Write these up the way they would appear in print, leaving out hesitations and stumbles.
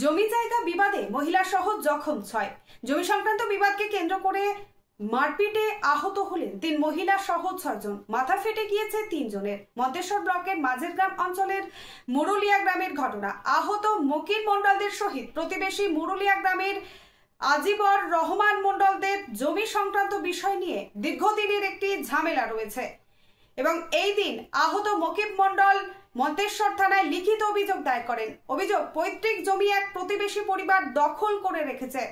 জমি জায়গা বিবাদে মহিলা সহ জখম 6। জমি সংক্রান্ত বিবাদকে কেন্দ্র করে মারপিটে আহত হলেন 3 মহিলা সহ 6 জন। মাথা ফেটে গিয়েছে 3 জনের। মন্তেশ্বর ব্লকের মাঝেরগ্রাম অঞ্চলের মুরুলিয়া গ্রামের ঘটনা। আহত মকির মণ্ডলদের সহিত প্রতিবেশী মুরুলিয়া গ্রামের আজিবর রহমান মণ্ডলদের জমি সংক্রান্ত বিষয় নিয়ে দীর্ঘদিনের একটি ঝামেলা রয়েছে এবং এই দিন আহত মকিব মণ্ডল মন্তেশ্বর থানায় লিখিত অভিযোগ দায়ের করেন। অভিযোগ, পৈতৃক জমি এক প্রতিবেশী পরিবার দখল করে রেখেছে।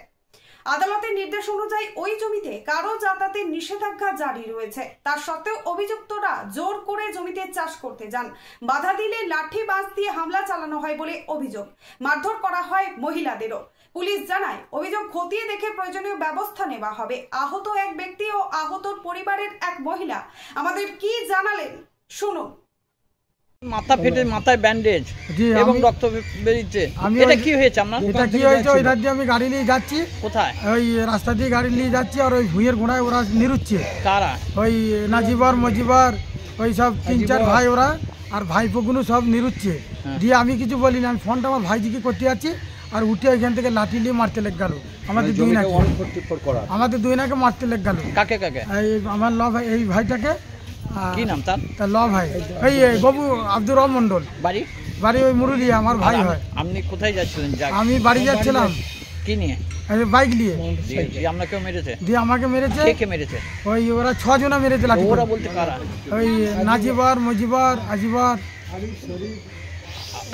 আদালতের নির্দেশ অনুযায়ী ওই জমিতে কারো যাতায়াতের নিষেধাজ্ঞা জারি রয়েছে। তার সত্ত্বেও অভিযুক্তরা জোর করে জমিতে চাষ করতে যান। বাধা দিলে লাঠি বাঁশ দিয়ে হামলা চালানো হয় বলে অভিযোগ। মারধর করা হয় মহিলাদেরও। পুলিশ জানায়, অভিযোগ খতিয়ে দেখে প্রয়োজনীয় ব্যবস্থা নেওয়া হবে। আহত এক ব্যক্তি ও আহতর পরিবারের এক মহিলা আমাদের কি জানালেন শুনুন। মাথা ফেটে মাথায় ব্যান্ডেজ এবং রক্ত বেরিয়েছে। এটা কি হয়েছে আপনার? এটা কি হয়েছে, ওই রাত দিয়ে আমি গাড়ি নিয়ে যাচ্ছি। কোথায়? ওই রাস্তা দিয়ে গাড়ি নিয়ে যাচ্ছি আর ওই ভুঁইয়ের গোড়ায় ওরা নিরুচ্ছে। কারা? ওই নাজিবর মজিবর ওই সব 3-4 ভাই ওরা আর ভাইপোগুলো সব নিরুচ্ছে। দিয়ে আমি কিছু বলি না, আমি ফোনটা আমার ভাইজিকে করতে যাচ্ছি আর উঠে ওইখান থেকে লাঠি নিয়ে মারতে লেগ গেল। আমাদের দুই নাকে মারতে লেগ গেল। কাকে কাকে? আমার ল ভাই, এই ভাইটাকে। কি নাম তার? ল ভাই ওই বাবু আব্দুর রহমান মণ্ডল। বাড়ি ওই মুরুলিয়া, আমার ভাই হয়। আপনি কোথায় যাচ্ছিলেন? আমি বাড়ি যাচ্ছিলাম। কি নিয়ে? বাইক নিয়ে। আপনাকেও মেরেছে? দিয়ে আমাকে মেরেছে। কে মেরেছে? ওই ওরা 6 জনা মেরেছে লাঠি। ওরা বলতে কারা? ওই নাজিবর মজিবর আজিবর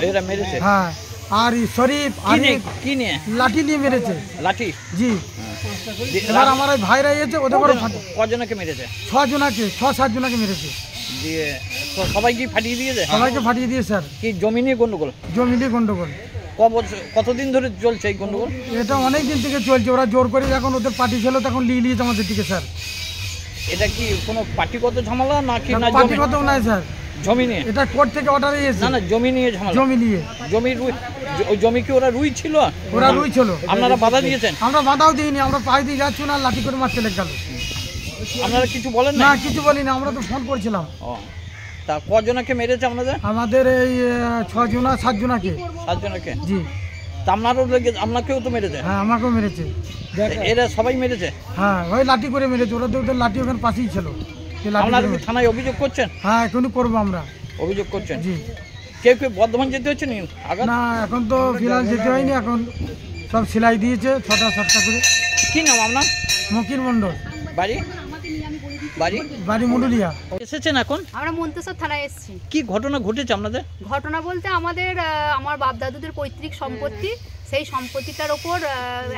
এরা মেরেছে। হ্যাঁ, আর শরীফ কি নিয়ে লাঠি নিয়ে মেরেছে। লাঠি? জি। এবার আমার ওই ভাইরা এসেছে, ওদের বড় কজনকে মেরেছে? 6-7 জনাকে মেরেছে। দিয়ে সবাইকে ফাটিয়ে দিয়েছে? সবাইকে ফাটিয়ে দিয়ে স্যার। কি জমি নিয়ে গন্ডগোল? জমি নিয়ে গন্ডগোল। কতদিন ধরে চলছে এই গন্ডগোল? এটা অনেক দিন থেকে চলছে। ওরা জোর করে যখন ওদের পার্টি ছিল তখন লিয়েছে আমাদের থেকে স্যার। এটা কি কোনো পার্টিগত ঝামেলা নাকি? না পার্টিগত নয় স্যার, জমি নিয়ে। এটা কোর্ট থেকে অর্ডার এসেছে। না জমি নিয়ে ঝামেলা। জমি নিয়ে। ওই জমি কি ওরা রুই ছিল? ওরা রুই ছিল। আপনারা বাধা দিয়েছেন? আমরা বাধাও দিইনি, আমরা পায়ে দিয়ে যাচ্ছি না, লাঠি করে মারতে লেগে গেল। আপনারা কিছু বলেন না? কিছু বলি না, আমরা তো ফোন করছিলাম। তা কজনকে মেরেছে আপনাদের? আমাদের এই 6 জনা 7 জনাকে। 7 জনকে? জি। তা আপনাকেও তো মেরেছে? হ্যাঁ, আমাকেও মেরেছে। এরা সবাই মেরেছে? হ্যাঁ, ওই লাঠি করে মেরেছে। ওরা তো ওদের লাঠি ওখানে পাশেই ছিল। আপনারা কি থানায় অভিযোগ করছেন? হ্যাঁ, এখনই করবো আমরা। অভিযোগ করছেন? জি। কেউ বর্ধমান যেতে হচ্ছে না, এখন তো ফিলহাল যেতে হয়নি। এখন সব সেলাই দিয়েছে 6টা 7টা করে। কি নাম আপনার? মকির মণ্ডল। বাড়ি মুরুলিয়া। এসেছেন এখন? আমরা মন্তেশ্বর থানায় এসেছি। কি ঘটনা ঘটেছে আপনাদের? ঘটনা বলতে আমার বাপ দাদুদের পৈতৃক সম্পত্তি, সেই সম্পত্তিটার ওপর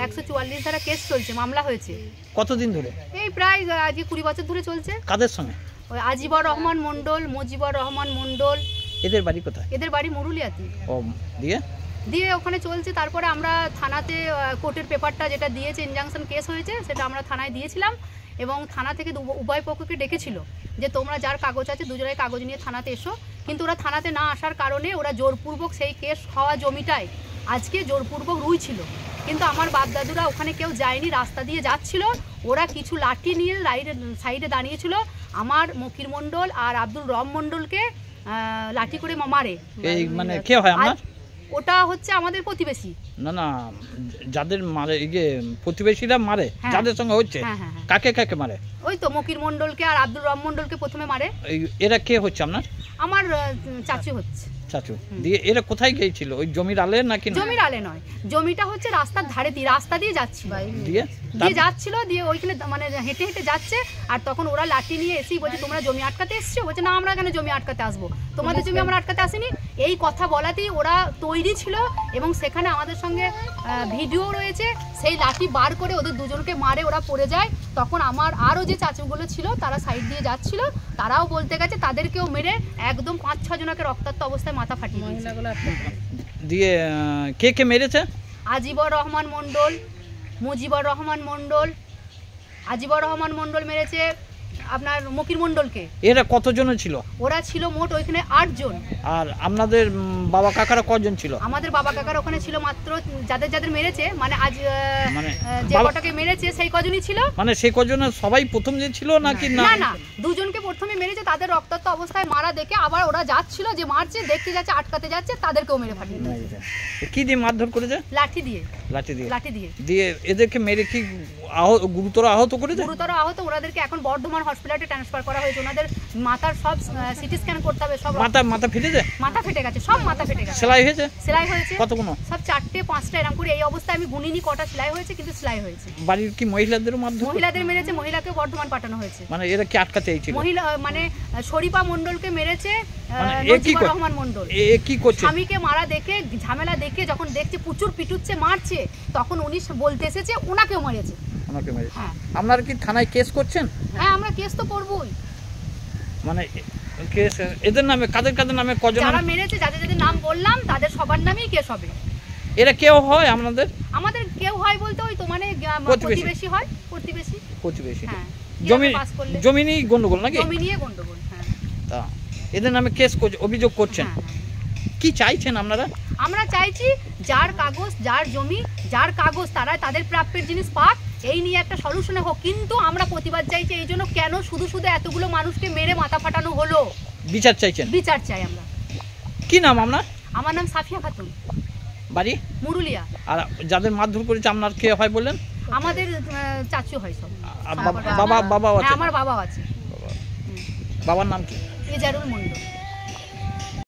144 ধারা কেস চলছে, মামলা হয়েছে। কতদিন ধরে? এই প্রায় আজকে 20 বছর ধরে চলছে। কাদের সঙ্গে? ওই আজিবর রহমান মণ্ডল, মজিবর রহমান মণ্ডল। এদের বাড়ি কোথায়? এদের বাড়ি মুরুলিয়াতে। ও, দিয়ে ওখানে চলছে। তারপরে আমরা থানাতে কোর্টের পেপারটা যেটা দিয়েছে, ইনজাংশন কেস হয়েছে, সেটা আমরা থানায় দিয়েছিলাম এবং থানা থেকে উভয় পক্ষকে ডেকেছিল যে তোমরা যার কাগজ আছে দুজনের কাগজ নিয়ে থানাতে এসো। কিন্তু ওরা থানাতে না আসার কারণে ওরা জোরপূর্বক সেই কেস হওয়া জমিটায় আজকে জোরপূর্বক রুই ছিল। কিন্তু আমার বাপ দাদুরা ওখানে কেউ যায়নি, রাস্তা দিয়ে যাচ্ছিল। ওরা কিছু লাঠি নিয়ে সাইডে দাঁড়িয়েছিল। আমার মকির মণ্ডল আর আব্দুল রহমান মণ্ডলকে লাঠি করে মারে। মানে কে হয় আপনার? ওটা হচ্ছে আমাদের প্রতিবেশী। না, যাদের মারে, এই যে প্রতিবেশীরা মারে, যাদের সঙ্গে হচ্ছে, কাকে মারে? ওই তো মকির মণ্ডলকে আর আব্দুল রহমান মণ্ডলকে প্রথমে মারে। এরা কে হচ্ছে আপনার? আমার চাচু হচ্ছে। চাচু। দিয়ে এরা কোথায় গিয়েছিল? ওই জমির আলে নাকি? জমির আলে নয়, জমিটা হচ্ছে রাস্তার ধারে দিয়ে, রাস্তা দিয়ে যাচ্ছিল। দিয়ে যাচ্ছিল, দিয়ে ওইখানে মানে হেঁটে হেঁটে যাচ্ছে। আর তখন ওরা লাঠি নিয়ে এসেই বলছে তোমরা জমি আটকাতে এসছো? বলছে না, আমরা এখানে জমি আটকাতে আসবো, তোমাদের জমি আমরা আটকাতে আসিনি। এই কথা বলাতেই ওরা তৈরি ছিল এবং সেখানে আমাদের সঙ্গে ভিডিও রয়েছে। সেই লাঠি বার করে ওদের দুজনকে মারে, ওরা পড়ে যায়। তখন আমার আরও যে চাচুগুলো ছিল তারা সাইড দিয়ে যাচ্ছিল, তারাও বলতে গেছে তাদেরকেও মেরে একদম 5-6 জনকে রক্তাক্ত অবস্থায় মাথা ফাটিয়ে দিয়ে। কে মেরেছে? আজিবর রহমান মণ্ডল, মজিবর রহমান মণ্ডল। আজিবর রহমান মণ্ডল মেরেছে আপনার মকির মণ্ডলকে। এরা কতজন ছিল? ওরা ছিল মোট ওইখানে 8 জন। আর আপনাদের বাবা কাকারা কজন ছিল? আমাদের বাবা কাকারা ওখানে ছিল মাত্র যাদের মেরেছে, মানে আজ যে কটাকে মেরেছে সেই কজনই ছিল। মানে সেই কজনের সবাই প্রথম যে ছিল নাকি? না, দুজনকে প্রথমে মেরেছে তাদের রক্তাক্ত অবস্থায় মারা দেখে আবার ওরা যাচ্ছিল যে মারছে, দেখতে যাচ্ছে, আটকাতে যাচ্ছে, তাদেরকেও মেরে ফাটিয়ে দিয়েছে। কি দিয়ে মারধর করেছে? লাঠি দিয়ে। লাঠি দিয়ে দিয়ে এদেরকে মেরে কি গুরুতর আহত করেছে? গুরুতর আহত। ওনাদেরকে এখন বর্ধমান হসপিটালে ট্রান্সফার করা হয়েছে। ওনাদের মাথার সব সিটি স্ক্যান করতে হবে। সব মাথা ফেটেছে? মাথা ফেটে গেছে, সব মাথা ফেটে গেছে। সেলাই হয়েছে? সেলাই হয়েছে। কতগুলো? সব 4টে 5টা এরকম করে। এই অবস্থায় আমি গুনিনি কটা সেলাই হয়েছে, কিন্তু সেলাই হয়েছে। বাড়ির কি মহিলাদেরও মারধর? মহিলাদের মেরেছে, মহিলাকে বর্ধমান পাঠানো হয়েছে। মানে এরা কি আটকাতে চাইছিল? মহিলা মানে শরীফা মণ্ডলকে মেরেছে রহমান মণ্ডল। কি করছে? স্বামীকে মারা দেখে, ঝামেলা দেখে যখন দেখছে প্রচুর পিটুচ্ছে, মারছে, তখন উনি বলতে এসেছে ওনাকেও মেরেছে। হ্যাঁ। আপনারা কি থানায় কেস করছেন? হ্যাঁ, আমরা কেস তো করবই। মানে কেস এদের নামে, কাদের নামে, কজন যারা মেরেছে, যাদের নাম বললাম তাদের সবার নামেই কেস হবে। এরা কেউ হয় আপনাদের? আমাদের কেউ হয় বলতে ওই তো মানে প্রতিবেশী হয়। প্রতিবেশী। হ্যাঁ। জমি নিয়ে গন্ডগোল নাকি? জমি নিয়ে গন্ডগোল। হ্যাঁ। তা এদের নামে কেস অভিযোগ করছেন। কি চাইছেন আপনারা? আমরা চাইছি যার কাগজ, যার জমি, যার কাগজ, তারা তাদের প্রাপ্যের জিনিস পাক, এই নিয়ে একটা সলিউশনে হোক। কিন্তু আমরা প্রতিবাদ চাইছি এই জন্য, কেন শুধু এতগুলো মানুষকে মেরে মাথা ফাটানো হলো। বিচার চাইছেন? বিচার চাই আমরা। কি নাম আপনার? আমার নাম সাফিয়া খাতুন। বাড়ি? মুরুলিয়া। আর যাদের মারধর করেছে আপনার কে হয় বললেন? আমাদের চাচু হয় সব। বাবা আছে? আমার বাবা আছে। বাবার নাম কি? এজারুল মণ্ডল।